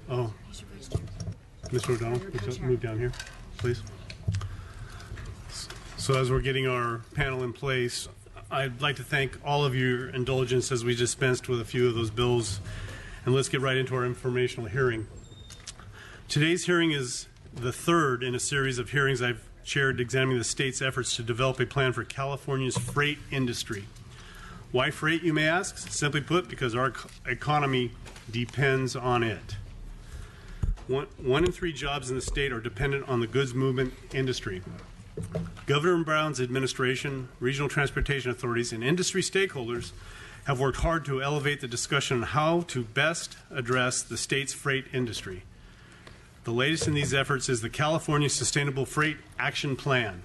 Oh, Mr. O'Donnell, please move down here, please. So as we're getting our panel in place, I'd like to thank all of your indulgence as we dispensed with a few of those bills. And let's get right into our informational hearing. Today's hearing is the third in a series of hearings I've chaired examining the state's efforts to develop a plan for California's freight industry. Why freight, you may ask? Simply put, because our economy depends on it. One in three jobs in the state are dependent on the goods movement industry. Governor Brown's administration, regional transportation authorities, and industry stakeholders have worked hard to elevate the discussion on how to best address the state's freight industry. The latest in these efforts is the California Sustainable Freight Action Plan,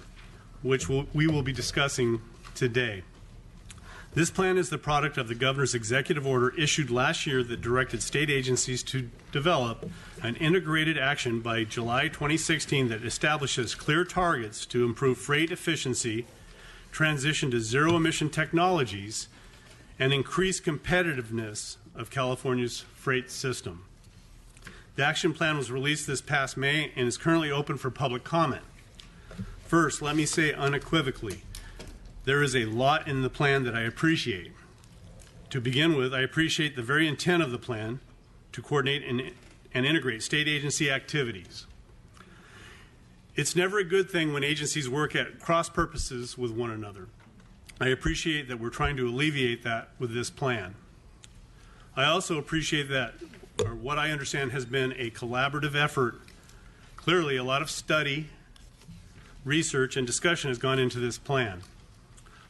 which we will be discussing today. This plan is the product of the governor's executive order issued last year that directed state agencies to develop an integrated action by July 2016 that establishes clear targets to improve freight efficiency, transition to zero-emission technologies, and increase competitiveness of California's freight system. The action plan was released this past May and is currently open for public comment. First, let me say unequivocally, there is a lot in the plan that I appreciate. To begin with, I appreciate the very intent of the plan to coordinate and integrate state agency activities. It's never a good thing when agencies work at cross purposes with one another. I appreciate that we're trying to alleviate that with this plan. I also appreciate that, or what I understand has been a collaborative effort. Clearly, a lot of study, research, and discussion has gone into this plan.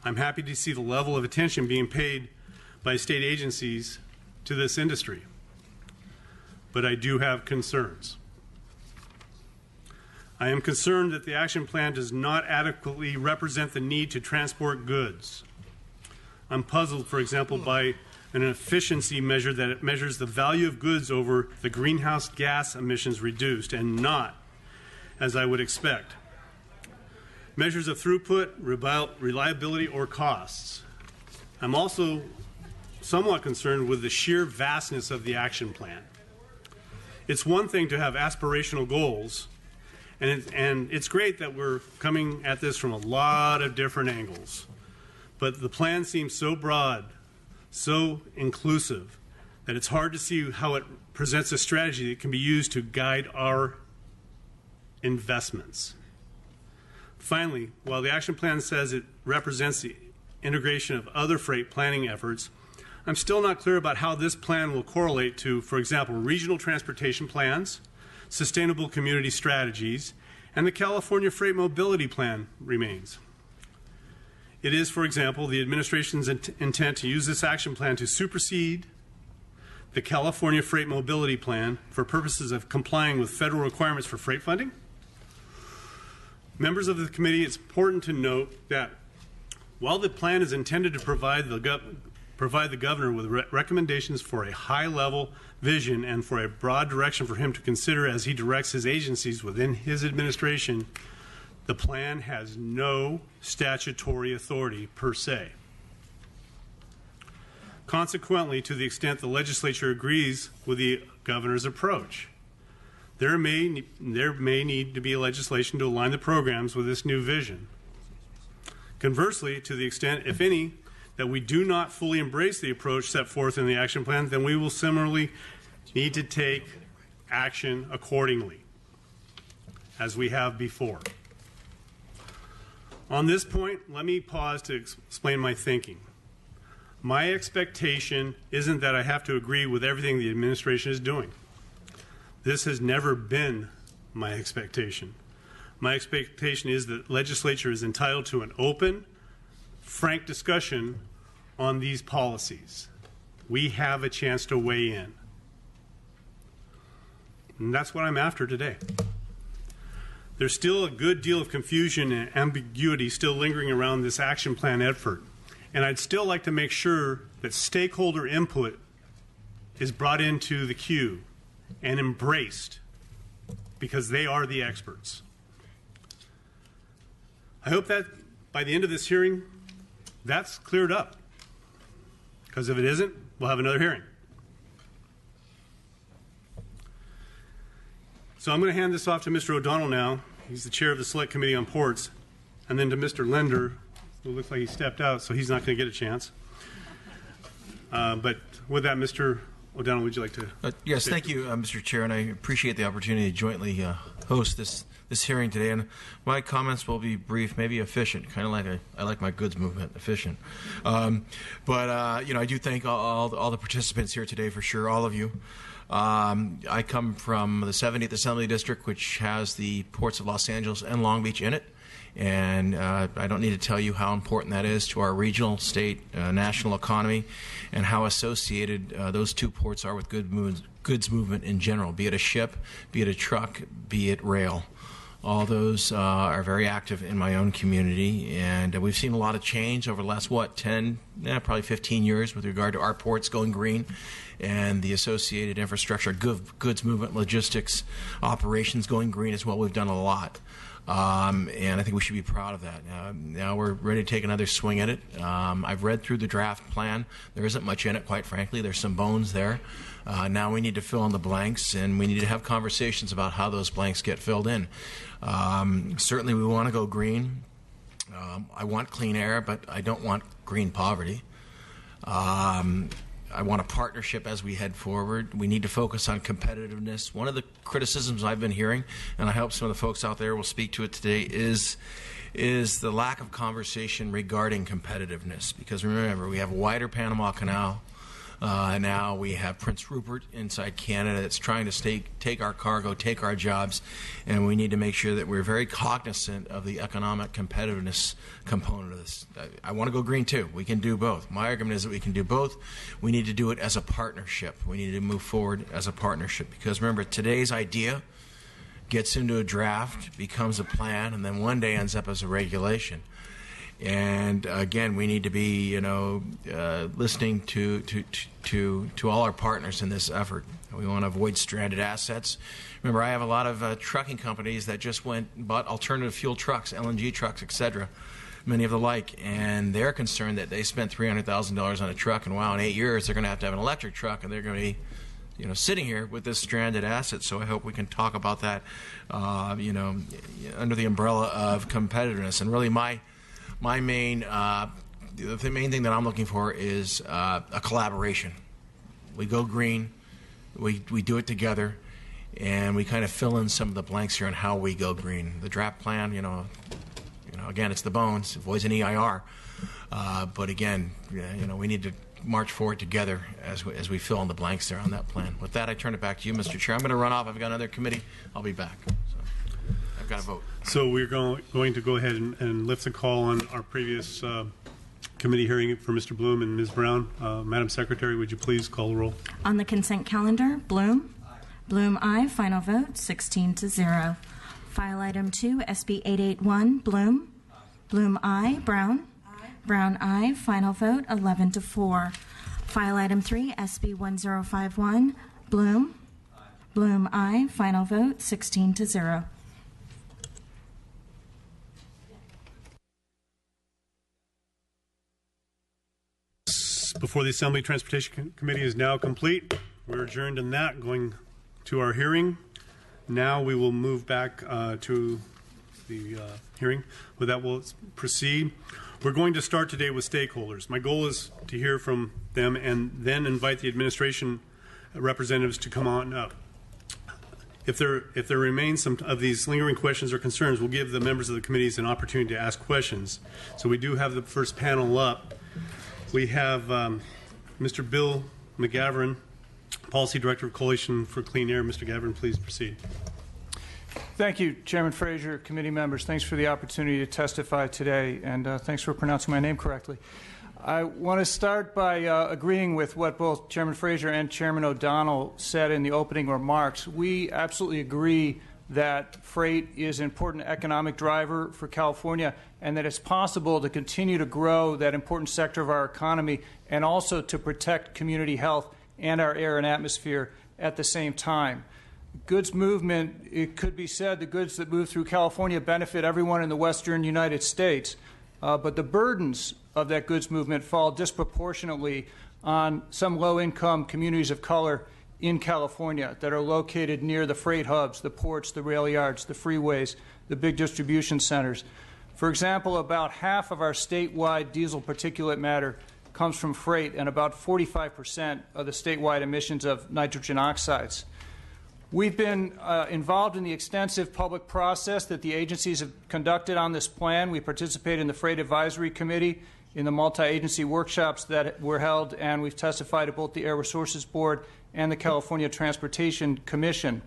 I'm happy to see the level of attention being paid by state agencies to this industry. But I do have concerns. I am concerned that the action plan does not adequately represent the need to transport goods. I'm puzzled, for example, by an efficiency measure that it measures the value of goods over the greenhouse gas emissions reduced, and not as I would expect measures of throughput, reliability, or costs. I'm also somewhat concerned with the sheer vastness of the action plan. It's one thing to have aspirational goals, and it's great that we're coming at this from a lot of different angles. But the plan seems so broad, so inclusive, that it's hard to see how it presents a strategy that can be used to guide our investments. Finally, while the action plan says it represents the integration of other freight planning efforts, I'm still not clear about how this plan will correlate to, for example, regional transportation plans, sustainable community strategies, and the California Freight Mobility Plan remains. It is, for example, the administration's intent to use this action plan to supersede the California Freight Mobility Plan for purposes of complying with federal requirements for freight funding. Members of the committee, it's important to note that while the plan is intended to provide the governor with recommendations for a high-level vision and for a broad direction for him to consider as he directs his agencies within his administration, the plan has no statutory authority per se. Consequently, to the extent the legislature agrees with the governor's approach, there may need to be legislation to align the programs with this new vision. Conversely, to the extent, if any, that we do not fully embrace the approach set forth in the action plan, then we will similarly need to take action accordingly, as we have before. On this point, let me pause to explain my thinking. My expectation isn't that I have to agree with everything the administration is doing. This has never been my expectation. My expectation is that legislature is entitled to an open, frank discussion on these policies. We have a chance to weigh in. And that's what I'm after today. There's still a good deal of confusion and ambiguity still lingering around this action plan effort. And I'd still like to make sure that stakeholder input is brought into the queue and embraced, because they are the experts. I hope that by the end of this hearing, that's cleared up. Because if it isn't, we'll have another hearing. So I'm going to hand this off to Mr. O'Donnell now. He's the chair of the Select Committee on Ports. And then to Mr. Lender, who looks like he stepped out, so he's not going to get a chance. But with that, Mr. O'Donnell, would you like to? Yes, thank you, Mr. Chair, and I appreciate the opportunity to jointly host this hearing today. And my comments will be brief, maybe efficient, kind of like I like my goods movement, efficient. But you know, I do thank all the participants here today for sure, all of you. I come from the 70th Assembly District, which has the ports of Los Angeles and Long Beach in it. And I don't need to tell you how important that is to our regional, state, national economy, and how associated those two ports are with goods movement in general, be it a ship, be it a truck, be it rail. All those are very active in my own community, and we've seen a lot of change over the last, probably 15 years with regard to our ports going green and the associated infrastructure, goods movement, logistics, operations going green as well. We've done a lot. And I think we should be proud of that. Now we're ready to take another swing at it. I've read through the draft plan. There isn't much in it, quite frankly. There's some bones there. Now we need to fill in the blanks, and we need to have conversations about how those blanks get filled in. Certainly we want to go green. I want clean air, but I don't want green poverty. I want a partnership as we head forward. We need to focus on competitiveness. One of the criticisms I've been hearing, and I hope some of the folks out there will speak to it today, is the lack of conversation regarding competitiveness. Because remember, we have a wider Panama Canal. Now we have Prince Rupert inside Canada that's trying to take our cargo, take our jobs, and we need to make sure that we're very cognizant of the economic competitiveness component of this. I want to go green too. We can do both. My argument is that we can do both. We need to do it as a partnership. We need to move forward as a partnership, because remember, today's idea gets into a draft, becomes a plan, and then one day ends up as a regulation. And again, we need to be, listening to all our partners in this effort. We want to avoid stranded assets. Remember, I have a lot of trucking companies that just went and bought alternative fuel trucks, LNG trucks, etc., many of the like, and they're concerned that they spent $300,000 on a truck, and wow, in 8 years they're going to have an electric truck, and they're going to be, sitting here with this stranded asset. So I hope we can talk about that, under the umbrella of competitiveness. And really, the main thing that I'm looking for is a collaboration. We go green, we do it together, and we kind of fill in some of the blanks here on how we go green. The draft plan, again, it's the bones, avoids an EIR, but again, we need to march forward together as we fill in the blanks there on that plan. With that, I turn it back to you, Mr. Chair. I'm going to run off. I've got another committee. I'll be back. So I've got to vote. So we're going to go ahead and lift the call on our previous committee hearing for Mr. Bloom and Ms. Brown. Madam Secretary, would you please call the roll? On the consent calendar, Bloom. Aye. Bloom, aye. Final vote, 16-0. File item 2, SB 881, Bloom. Aye. Bloom, aye. Brown. Aye. Brown, aye. Final vote, 11-4. File item 3, SB 1051, Bloom. Aye. Bloom, aye. Final vote, 16-0. Before the Assembly Transportation Committee is now complete, we're adjourned in that, going to our hearing. Now we will move back to the hearing. With that, we'll proceed. We're going to start today with stakeholders. My goal is to hear from them and then invite the administration representatives to come on up. If there remains some of these lingering questions or concerns, we'll give the members of the committees an opportunity to ask questions. So we do have the first panel up. We have Mr. Bill McGavran, Policy Director of Coalition for Clean Air. Mr. Gavran, please proceed. Thank you, Chairman Frazier, committee members. Thanks for the opportunity to testify today, and thanks for pronouncing my name correctly. I want to start by agreeing with what both Chairman Frazier and Chairman O'Donnell said in the opening remarks. We absolutely agree that freight is an important economic driver for California, and that it's possible to continue to grow that important sector of our economy and also to protect community health and our air and atmosphere at the same time. Goods movement, it could be said the goods that move through California benefit everyone in the western United States, but the burdens of that goods movement fall disproportionately on some low-income communities of color in California that are located near the freight hubs, the ports, the rail yards, the freeways, the big distribution centers. For example, about half of our statewide diesel particulate matter comes from freight, and about 45% of the statewide emissions of nitrogen oxides. We've been involved in the extensive public process that the agencies have conducted on this plan. We participated in the Freight Advisory Committee, in the multi-agency workshops that were held, and we've testified at both the Air Resources Board and the California Transportation Commission.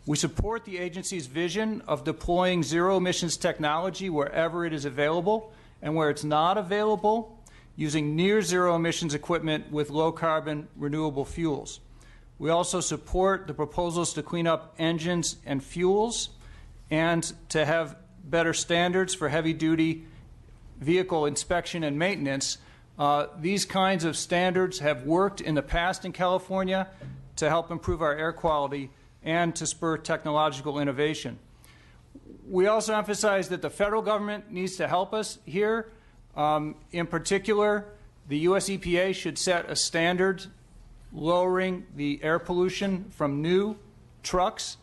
We support the agency's vision of deploying zero-emissions technology wherever it is available, and where it's not available, using near-zero emissions equipment with low-carbon renewable fuels. We also support the proposals to clean up engines and fuels and to have better standards for heavy-duty vehicle inspection and maintenance. These kinds of standards have worked in the past in California to help improve our air quality and to spur technological innovation. We also emphasize that the federal government needs to help us here. In particular, the U.S. EPA should set a standard lowering the air pollution from new trucks.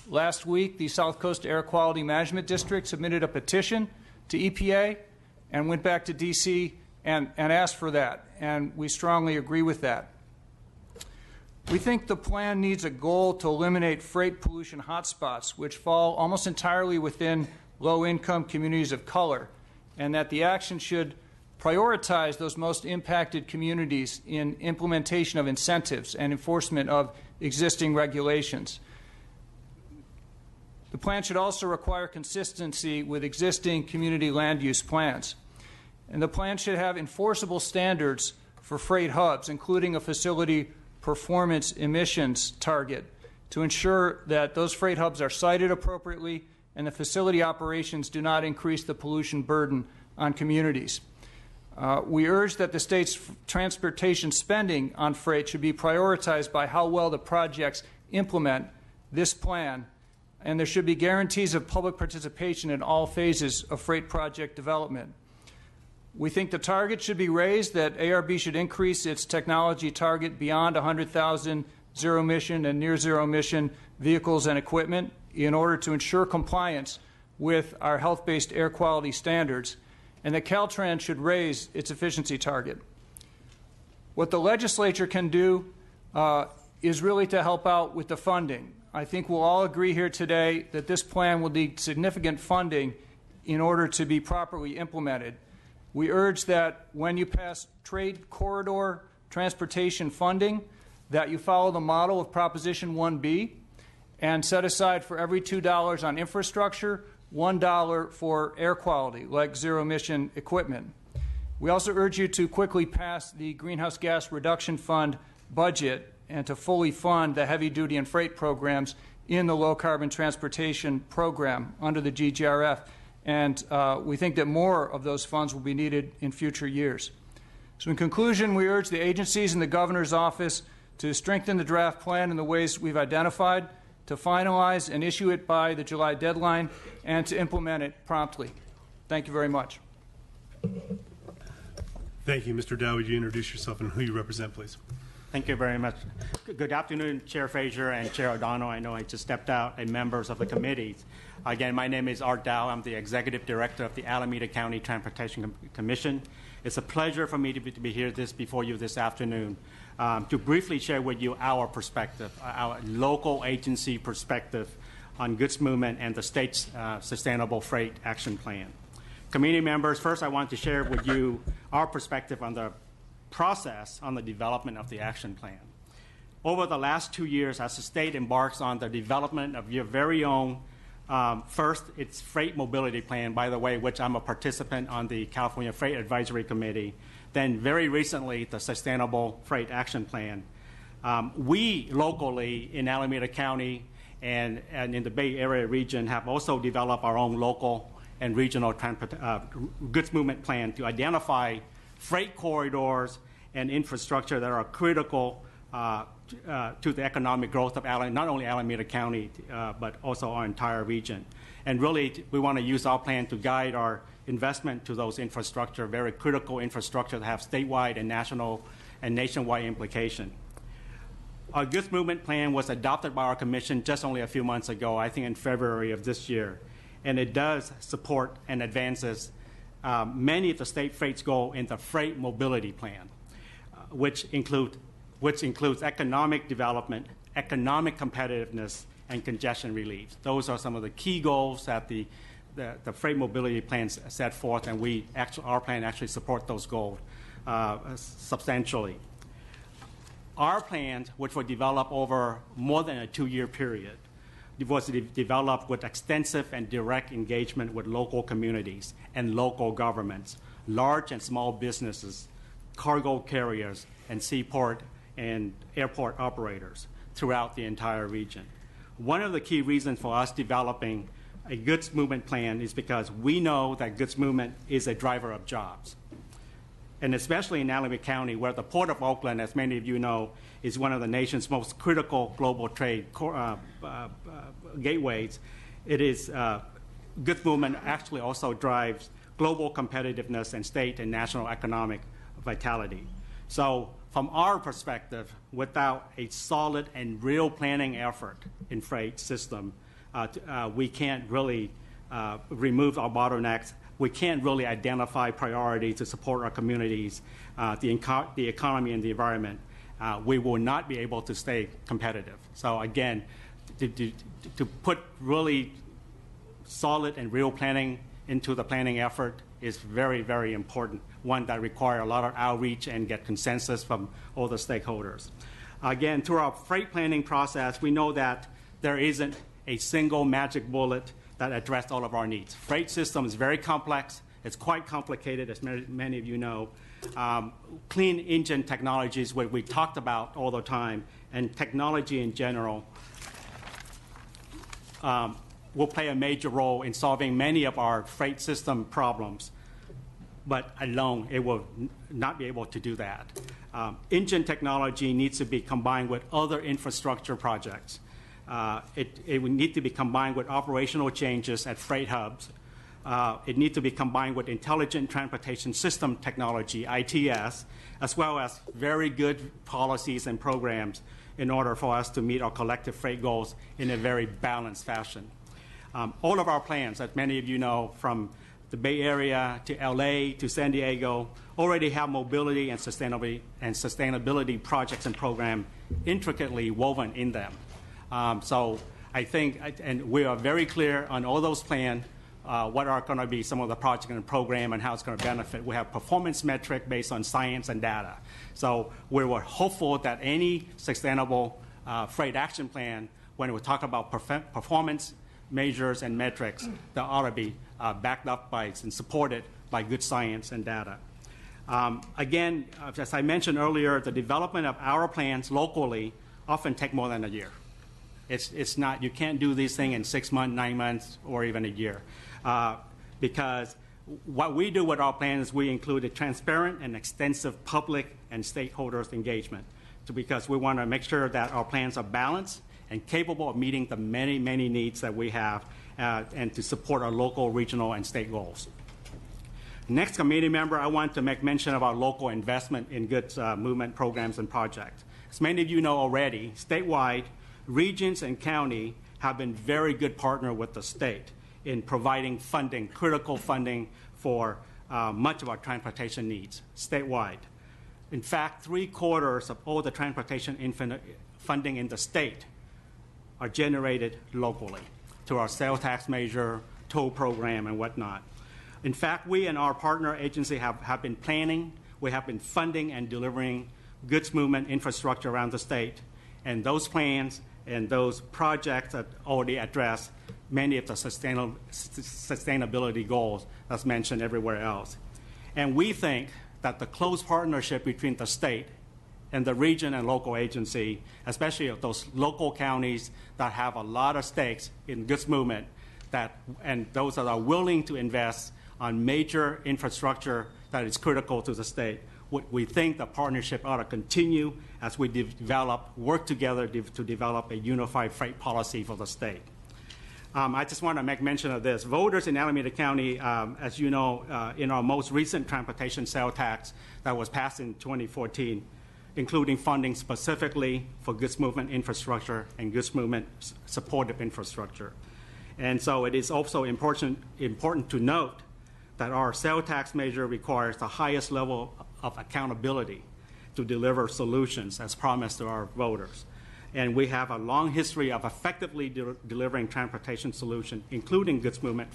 Last week, the South Coast Air Quality Management District submitted a petition to EPA and went back to D.C. and asked for that, and we strongly agree with that. We think the plan needs a goal to eliminate freight pollution hotspots, which fall almost entirely within low-income communities of color, and that the action should prioritize those most impacted communities in implementation of incentives and enforcement of existing regulations. The plan should also require consistency with existing community land use plans. And the plan should have enforceable standards for freight hubs, including a facility performance emissions target, to ensure that those freight hubs are sited appropriately and the facility operations do not increase the pollution burden on communities. We urge that the state's transportation spending on freight should be prioritized by how well the projects implement this plan, and there should be guarantees of public participation in all phases of freight project development. We think the target should be raised, that ARB should increase its technology target beyond 100,000 zero-emission and near-zero-emission vehicles and equipment in order to ensure compliance with our health-based air quality standards, and that Caltrans should raise its efficiency target. What the legislature can do is really to help out with the funding. I think we'll all agree here today that this plan will need significant funding in order to be properly implemented. We urge that when you pass trade corridor transportation funding, that you follow the model of Proposition 1B and set aside for every $2 on infrastructure, $1 for air quality, like zero-emission equipment. We also urge you to quickly pass the Greenhouse Gas Reduction Fund budget and to fully fund the heavy-duty and freight programs in the low-carbon transportation program under the GGRF. And we think that more of those funds will be needed in future years. So in conclusion, we urge the agencies and the governor's office to strengthen the draft plan in the ways we've identified, to finalize and issue it by the July deadline, and to implement it promptly. Thank you very much. Thank you. Mr. Dow, would you introduce yourself and who you represent, please? Thank you very much. Good afternoon, Chair Frazier and Chair O'Donnell. I know I just stepped out, and members of the committee. Again, my name is Art Dow. I'm the Executive Director of the Alameda County Transportation Commission. It's a pleasure for me to be here before you this afternoon to briefly share with you our perspective, our local agency perspective on goods movement and the state's Sustainable Freight Action Plan. Committee members, first I want to share with you our perspective on the process on the development of the action plan. Over the last 2 years, as the state embarks on the development of your very own, first, its freight mobility plan, by the way, which I'm a participant on the California Freight Advisory Committee, then very recently, the Sustainable Freight Action Plan. We locally in Alameda County and in the Bay Area region have also developed our own local and regional goods movement plan to identify freight corridors and infrastructure that are critical to the economic growth of not only Alameda County, but also our entire region. And really, we want to use our plan to guide our investment to those infrastructure, very critical infrastructure that have statewide and national and nationwide implication. Our goods movement plan was adopted by our commission just only a few months ago, I think in February of this year, and it does support and advances many of the state freight's goals in the freight mobility plan, which includes economic development, economic competitiveness, and congestion relief. Those are some of the key goals that the freight mobility plans set forth, and our plan actually support those goals substantially. Our plans, which were developed over more than a 2-year period, was developed with extensive and direct engagement with local communities and local governments, large and small businesses, cargo carriers, and seaport and airport operators throughout the entire region. One of the key reasons for us developing a goods movement plan is because we know that goods movement is a driver of jobs. And especially in Alameda County, where the Port of Oakland, as many of you know, is one of the nation's most critical global trade gateways, goods movement actually also drives global competitiveness and state and national economic vitality. So from our perspective, without a solid and real planning effort in freight system, we can't really remove our bottlenecks. We can't really identify priorities to support our communities, the economy, and the environment. We will not be able to stay competitive. So again, to put really solid and real planning into the planning effort is very, very important, one that requires a lot of outreach and get consensus from all the stakeholders. Again, through our freight planning process, we know that there isn't a single magic bullet that addressed all of our needs. Freight system is very complex. It's quite complicated, as many of you know. Clean engine technologies, what we talked about all the time, and technology in general will play a major role in solving many of our freight system problems. But alone, it will not be able to do that. Engine technology needs to be combined with other infrastructure projects. It would need to be combined with operational changes at freight hubs. It needs to be combined with intelligent transportation system technology, ITS, as well as very good policies and programs in order for us to meet our collective freight goals in a very balanced fashion. All of our plans, as many of you know, from the Bay Area to LA to San Diego, already have mobility and sustainability projects and programs intricately woven in them. So I think, and we are very clear on all those plans, what are going to be some of the projects and program and how it's going to benefit. We have performance metric based on science and data. So we were hopeful that any sustainable freight action plan, when we talk about performance measures and metrics, that ought to be backed up by and supported by good science and data. Again, as I mentioned earlier, the development of our plans locally often take more than a year. It's not, you can't do these things in 6 months, 9 months, or even a year. Because what we do with our plans, we include a transparent and extensive public and stakeholders engagement. Because we want to make sure that our plans are balanced and capable of meeting the many, many needs that we have and to support our local, regional, and state goals. Next committee member, I want to make mention of our local investment in goods movement programs and projects. As many of you know already, statewide, regions and county have been very good partners with the state in providing funding, critical funding for much of our transportation needs statewide. In fact, 3/4 of all the transportation funding in the state are generated locally through our sales tax measure, toll program, and whatnot. In fact, we and our partner agency have been planning, we have been funding and delivering goods movement infrastructure around the state, and those plans and those projects that already address many of the sustainability goals that's mentioned everywhere else. And we think that the close partnership between the state and the region and local agency, especially of those local counties that have a lot of stakes in goods movement, and those that are willing to invest on major infrastructure that is critical to the state, we think the partnership ought to continue as we work together to develop a unified freight policy for the state. I just want to make mention of this. Voters in Alameda County, as you know, in our most recent transportation sales tax that was passed in 2014, including funding specifically for goods movement infrastructure and goods movement supportive infrastructure. And so it is also important to note that our sales tax measure requires the highest level of accountability to deliver solutions as promised to our voters. And we have a long history of effectively delivering transportation solutions, including goods movement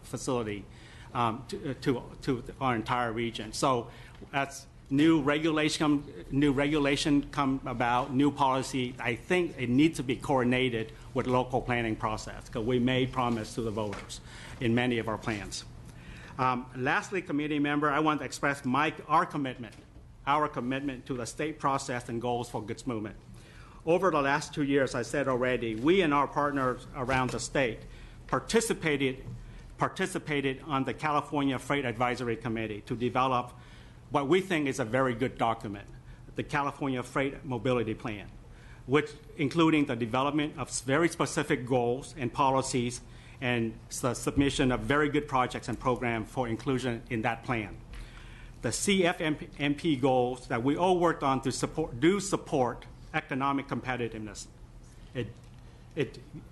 facility, to our entire region. So as new regulation come about, new policy, I think it needs to be coordinated with local planning process, because we made promise to the voters in many of our plans. Lastly, committee member, I want to express our commitment to the state process and goals for goods movement. Over the last 2 years, I said already, we and our partners around the state participated on the California Freight Advisory Committee to develop what we think is a very good document, the California Freight Mobility Plan, which including the development of very specific goals and policies and the submission of very good projects and programs for inclusion in that plan. The CFMP goals that we all worked on to support economic competitiveness.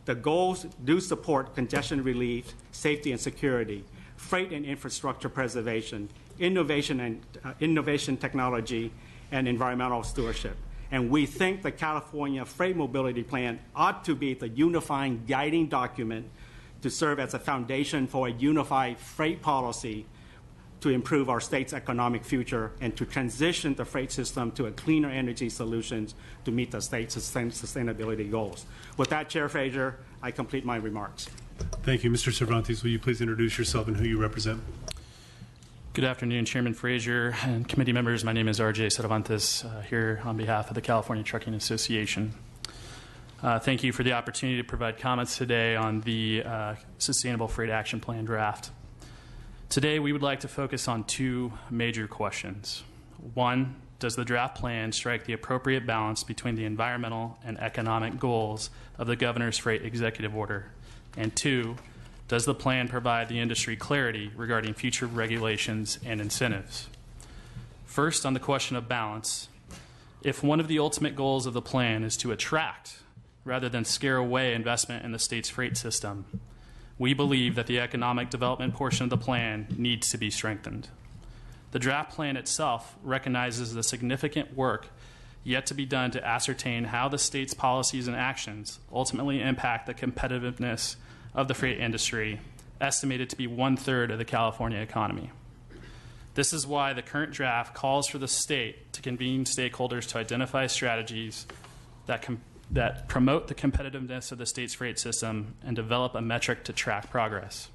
The goals do support congestion relief, safety and security, freight and infrastructure preservation, innovation technology, and environmental stewardship. And we think the California Freight Mobility Plan ought to be the unifying guiding document to serve as a foundation for a unified freight policy to improve our state's economic future and to transition the freight system to a cleaner energy solutions to meet the state's sustainability goals. With that, Chair Frazier, I complete my remarks. Thank you. Mr. Cervantes, will you please introduce yourself and who you represent? Good afternoon, Chairman Frazier and committee members. My name is R.J. Cervantes, here on behalf of the California Trucking Association. Thank you for the opportunity to provide comments today on the Sustainable Freight Action Plan draft. Today, we would like to focus on two major questions. One, does the draft plan strike the appropriate balance between the environmental and economic goals of the Governor's Freight Executive Order? And two, does the plan provide the industry clarity regarding future regulations and incentives? First, on the question of balance, if one of the ultimate goals of the plan is to attract rather than scare away investment in the state's freight system, we believe that the economic development portion of the plan needs to be strengthened. The draft plan itself recognizes the significant work yet to be done to ascertain how the state's policies and actions ultimately impact the competitiveness of the freight industry, estimated to be 1/3 of the California economy. This is why the current draft calls for the state to convene stakeholders to identify strategies that promote the competitiveness of the state's freight system and develop a metric to track progress.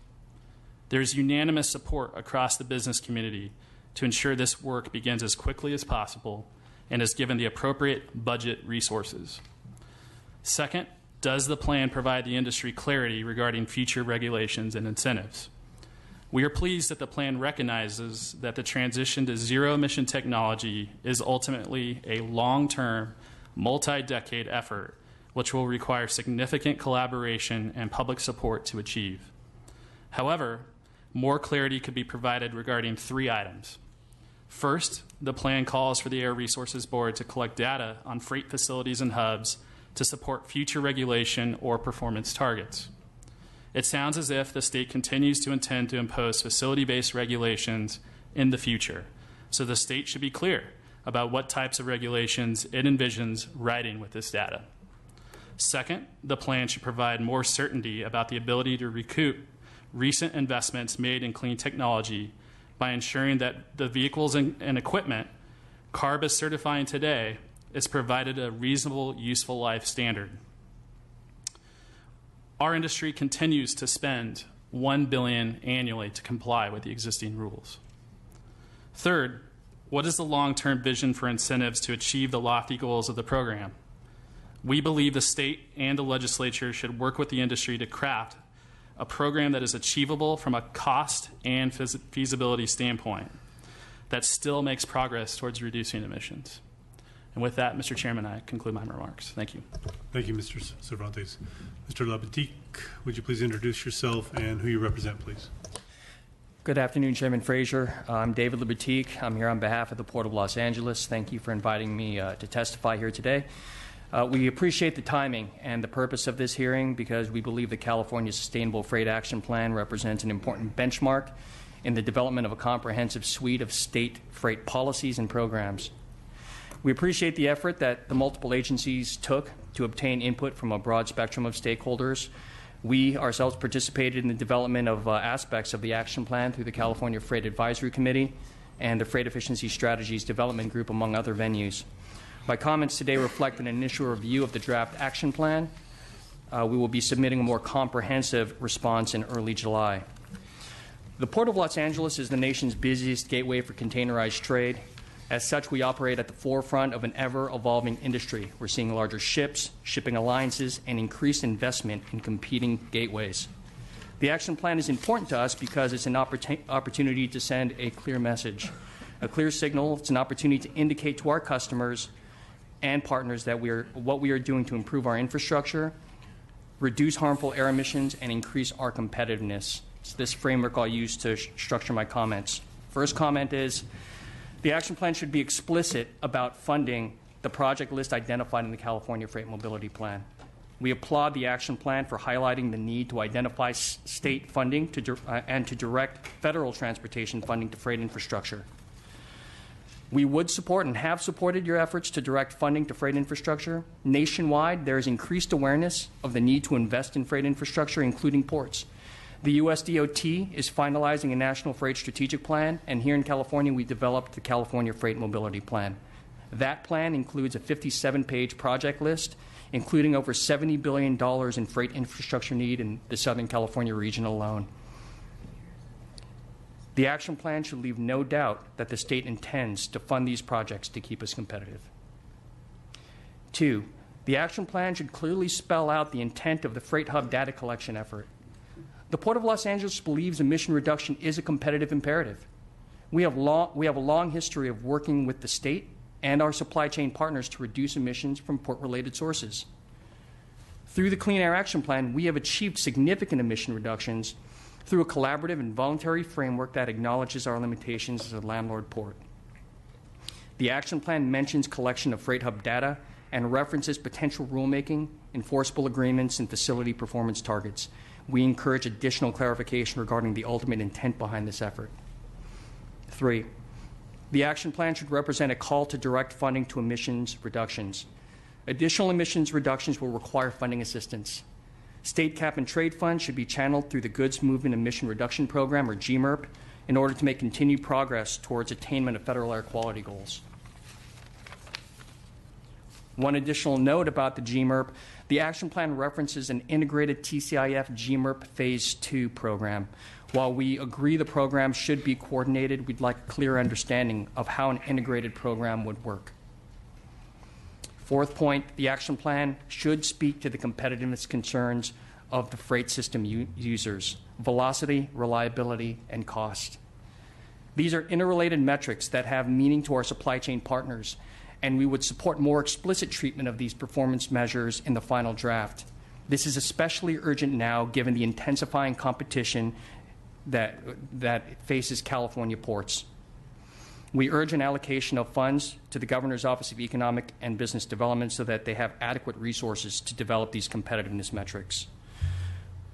There is unanimous support across the business community to ensure this work begins as quickly as possible and is given the appropriate budget resources. Second, does the plan provide the industry clarity regarding future regulations and incentives? We are pleased that the plan recognizes that the transition to zero-emission technology is ultimately a long-term, multi-decade effort, which will require significant collaboration and public support to achieve. However, more clarity could be provided regarding three items. First, the plan calls for the Air Resources Board to collect data on freight facilities and hubs to support future regulation or performance targets. It sounds as if the state continues to intend to impose facility-based regulations in the future, so the state should be clear about what types of regulations it envisions writing with this data. Second, the plan should provide more certainty about the ability to recoup recent investments made in clean technology by ensuring that the vehicles and equipment CARB is certifying today is provided a reasonable useful life standard. Our industry continues to spend $1 billion annually to comply with the existing rules. Third, what is the long-term vision for incentives to achieve the lofty goals of the program? We believe the state and the legislature should work with the industry to craft a program that is achievable from a cost and feasibility standpoint that still makes progress towards reducing emissions. And with that, Mr. Chairman, I conclude my remarks. Thank you. Thank you, Mr. Cervantes. Mr. Labatique, would you please introduce yourself and who you represent, please? Good afternoon, Chairman Frazier. I'm David Libatique. I'm here on behalf of the Port of Los Angeles. Thank you for inviting me to testify here today. We appreciate the timing and the purpose of this hearing because we believe the California Sustainable Freight Action Plan represents an important benchmark in the development of a comprehensive suite of state freight policies and programs. We appreciate the effort that the multiple agencies took to obtain input from a broad spectrum of stakeholders. We ourselves participated in the development of aspects of the action plan through the California Freight Advisory Committee and the Freight Efficiency Strategies Development Group, among other venues. My comments today reflect an initial review of the draft action plan. We will be submitting a more comprehensive response in early July. The Port of Los Angeles is the nation's busiest gateway for containerized trade. As such, we operate at the forefront of an ever-evolving industry. We're seeing larger ships, shipping alliances, and increased investment in competing gateways. The action plan is important to us because it's an opportunity to send a clear message, a clear signal. It's an opportunity to indicate to our customers and partners that what we are doing to improve our infrastructure, reduce harmful air emissions, and increase our competitiveness. It's this framework I'll use to structure my comments. First comment is, the action plan should be explicit about funding the project list identified in the California Freight Mobility Plan. We applaud the action plan for highlighting the need to identify state funding and to direct federal transportation funding to freight infrastructure. We would support and have supported your efforts to direct funding to freight infrastructure. Nationwide, there is increased awareness of the need to invest in freight infrastructure, including ports. The U.S. DOT is finalizing a national freight strategic plan, and here in California, we developed the California Freight Mobility Plan. That plan includes a 57-page project list, including over $70 billion in freight infrastructure need in the Southern California region alone. The action plan should leave no doubt that the state intends to fund these projects to keep us competitive. 2, the action plan should clearly spell out the intent of the Freight Hub data collection effort. The Port of Los Angeles believes emission reduction is a competitive imperative. We have a long history of working with the state and our supply chain partners to reduce emissions from port-related sources. Through the Clean Air Action Plan, we have achieved significant emission reductions through a collaborative and voluntary framework that acknowledges our limitations as a landlord port. The action plan mentions collection of Freight Hub data and references potential rulemaking, enforceable agreements, and facility performance targets. We encourage additional clarification regarding the ultimate intent behind this effort. 3, the action plan should represent a call to direct funding to emissions reductions. Additional emissions reductions will require funding assistance. State cap and trade funds should be channeled through the Goods Movement Emission Reduction Program, or GMERP, in order to make continued progress towards attainment of federal air quality goals. One additional note about the GMERP, the action plan references an integrated TCIF GMERP Phase 2 program. While we agree the program should be coordinated, we'd like a clear understanding of how an integrated program would work. 4th point, the action plan should speak to the competitiveness concerns of the freight system users: velocity, reliability, and cost. These are interrelated metrics that have meaning to our supply chain partners, and we would support more explicit treatment of these performance measures in the final draft. This is especially urgent now given the intensifying competition that faces California ports. We urge an allocation of funds to the Governor's Office of Economic and Business Development so that they have adequate resources to develop these competitiveness metrics.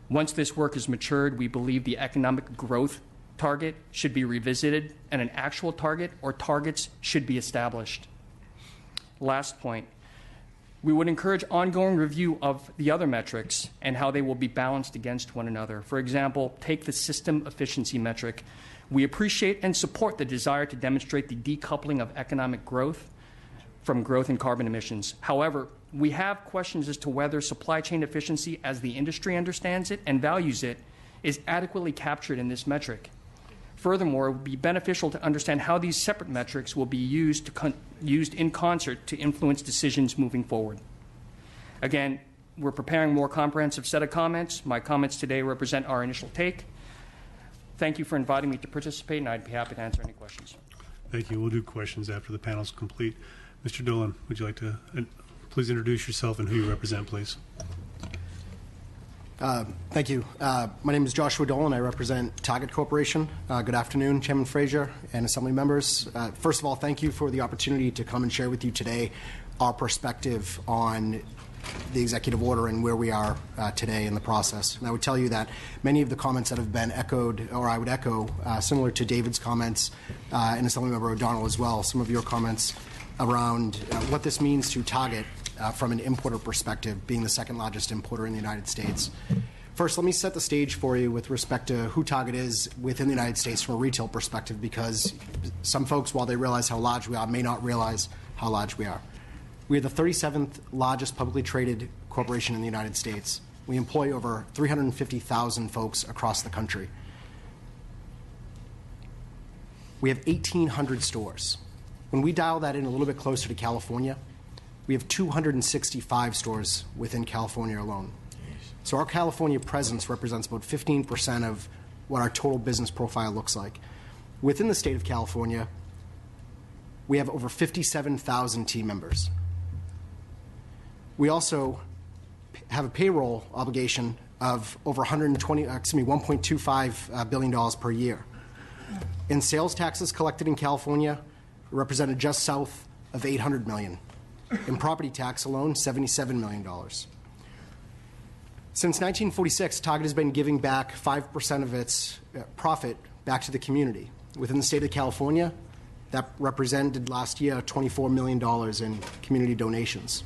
Once this work is matured, we believe the economic growth target should be revisited and an actual target or targets should be established. Last point, we would encourage ongoing review of the other metrics and how they will be balanced against one another. For example, take the system efficiency metric. We appreciate and support the desire to demonstrate the decoupling of economic growth from growth in carbon emissions. However, we have questions as to whether supply chain efficiency, as the industry understands it and values it, is adequately captured in this metric. Furthermore, it would be beneficial to understand how these separate metrics will be used in concert to influence decisions moving forward. Again, we're preparing a more comprehensive set of comments. My comments today represent our initial take. Thank you for inviting me to participate, and I'd be happy to answer any questions. Thank you. We'll do questions after the panel's complete. Mr. Dolan, would you like to please introduce yourself and who you represent, please? Thank you. My name is Joshua Dolan. I represent Target Corporation. Good afternoon, Chairman Frazier and Assembly members. First of all, thank you for the opportunity to come and share with you today our perspective on the executive order and where we are today in the process. And I would tell you that many of the comments that have been echoed, or I would echo, similar to David's comments and Assemblymember O'Donnell as well, some of your comments around what this means to Target from an importer perspective, being the second largest importer in the United States. First, let me set the stage for you with respect to who Target is within the United States from a retail perspective, because some folks, while they realize how large we are, may not realize how large we are. We are the 37th largest publicly traded corporation in the United States. We employ over 350,000 folks across the country. We have 1,800 stores. When we dial that in a little bit closer to California, we have 265 stores within California alone. So our California presence represents about 15% of what our total business profile looks like. Within the state of California, we have over 57,000 team members. We also have a payroll obligation of over $1.25 billion per year. In sales taxes collected in California, represented just south of $800 million. In property tax alone, $77 million. Since 1946, Target has been giving back 5% of its profit back to the community. Within the state of California, that represented last year $24 million in community donations.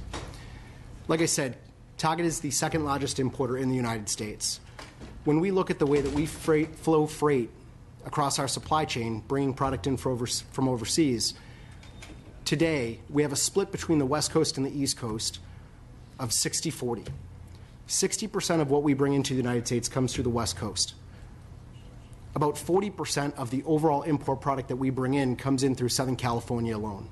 Like I said, Target is the second largest importer in the United States. When we look at the way that we flow freight across our supply chain, bringing product in from overseas, today we have a split between the West Coast and the East Coast of 60-40. 60% of what we bring into the United States comes through the West Coast. About 40% of the overall import product that we bring in comes in through Southern California alone.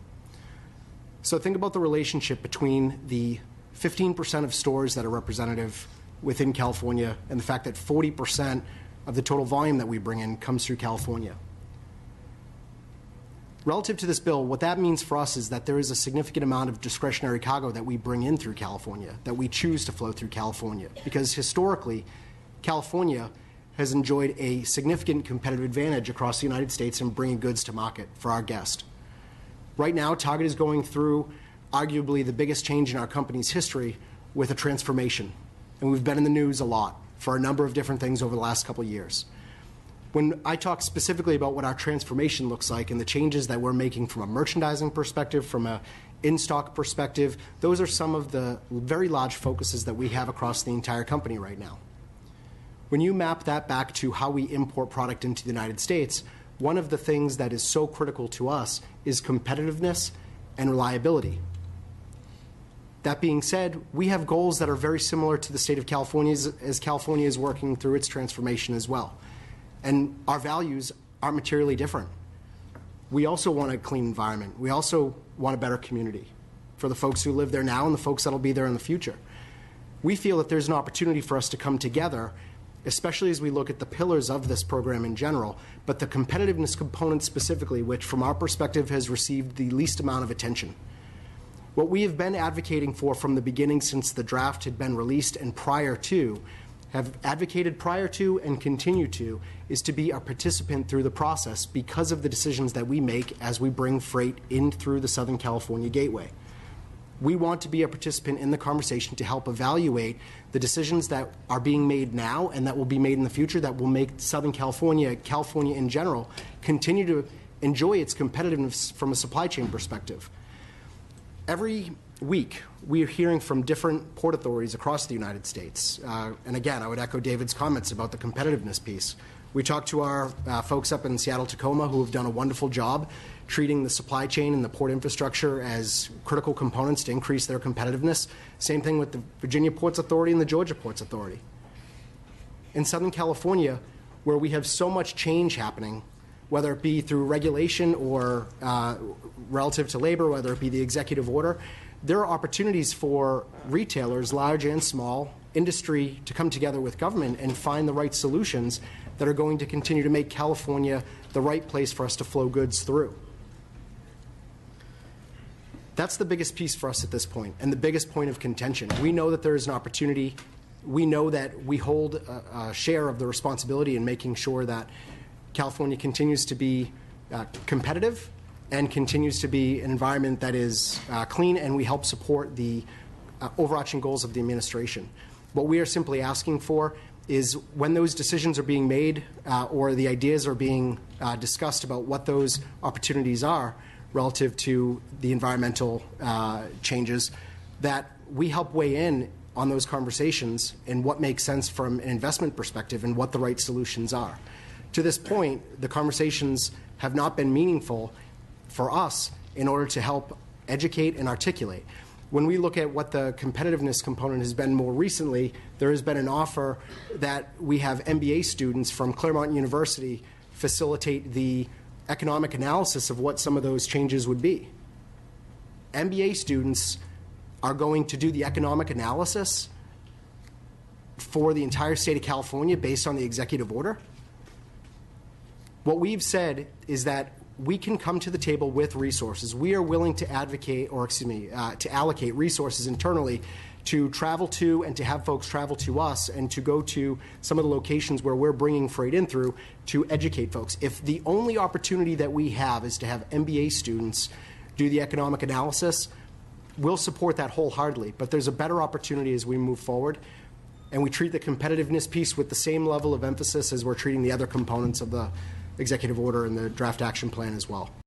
So think about the relationship between the 15% of stores that are representative within California and the fact that 40% of the total volume that we bring in comes through California. Relative to this bill, what that means for us is that there is a significant amount of discretionary cargo that we bring in through California, that we choose to flow through California, because historically, California has enjoyed a significant competitive advantage across the United States in bringing goods to market for our guest. Right now, Target is going through arguably the biggest change in our company's history with a transformation. And we've been in the news a lot for a number of different things over the last couple of years. When I talk specifically about what our transformation looks like and the changes that we're making from a merchandising perspective, from an in-stock perspective, those are some of the very large focuses that we have across the entire company right now. When you map that back to how we import product into the United States, one of the things that is so critical to us is competitiveness and reliability. That being said, we have goals that are very similar to the state of California as California is working through its transformation as well. And our values aren't materially different. We also want a clean environment. We also want a better community for the folks who live there now and the folks that will be there in the future. We feel that there's an opportunity for us to come together, especially as we look at the pillars of this program in general, but the competitiveness component specifically, which from our perspective has received the least amount of attention. What we have been advocating for from the beginning since the draft had been released and have advocated prior to and continue to, is to be a participant through the process because of the decisions that we make as we bring freight in through the Southern California Gateway. We want to be a participant in the conversation to help evaluate the decisions that are being made now and that will be made in the future that will make Southern California, California in general, continue to enjoy its competitiveness from a supply chain perspective. Every week, we are hearing from different port authorities across the United States. And again, I would echo David's comments about the competitiveness piece. We talked to our folks up in Seattle-Tacoma who have done a wonderful job treating the supply chain and the port infrastructure as critical components to increase their competitiveness. Same thing with the Virginia Ports Authority and the Georgia Ports Authority. In Southern California, where we have so much change happening, whether it be through regulation or relative to labor, whether it be the executive order, there are opportunities for retailers, large and small, industry, to come together with government and find the right solutions that are going to continue to make California the right place for us to flow goods through. That's the biggest piece for us at this point and the biggest point of contention. We know that there is an opportunity we know that we hold a share of the responsibility in making sure that California continues to be competitive and continues to be an environment that is clean, and we help support the overarching goals of the administration. What we are simply asking for is when those decisions are being made or the ideas are being discussed about what those opportunities are relative to the environmental changes, that we help weigh in on those conversations and what makes sense from an investment perspective and what the right solutions are. To this point, the conversations have not been meaningful for us in order to help educate and articulate. When we look at what the competitiveness component has been more recently, there has been an offer that we have MBA students from Claremont University facilitate the economic analysis of what some of those changes would be. MBA students are going to do the economic analysis for the entire state of California based on the executive order. What we've said is that we can come to the table with resources. We are willing to advocate, or excuse me, to allocate resources internally to travel to and to have folks travel to us and to go to some of the locations where we're bringing freight in through to educate folks. If the only opportunity that we have is to have MBA students do the economic analysis, we'll support that wholeheartedly. But there's a better opportunity as we move forward, and we treat the competitiveness piece with the same level of emphasis as we're treating the other components of the executive order and the draft action plan as well.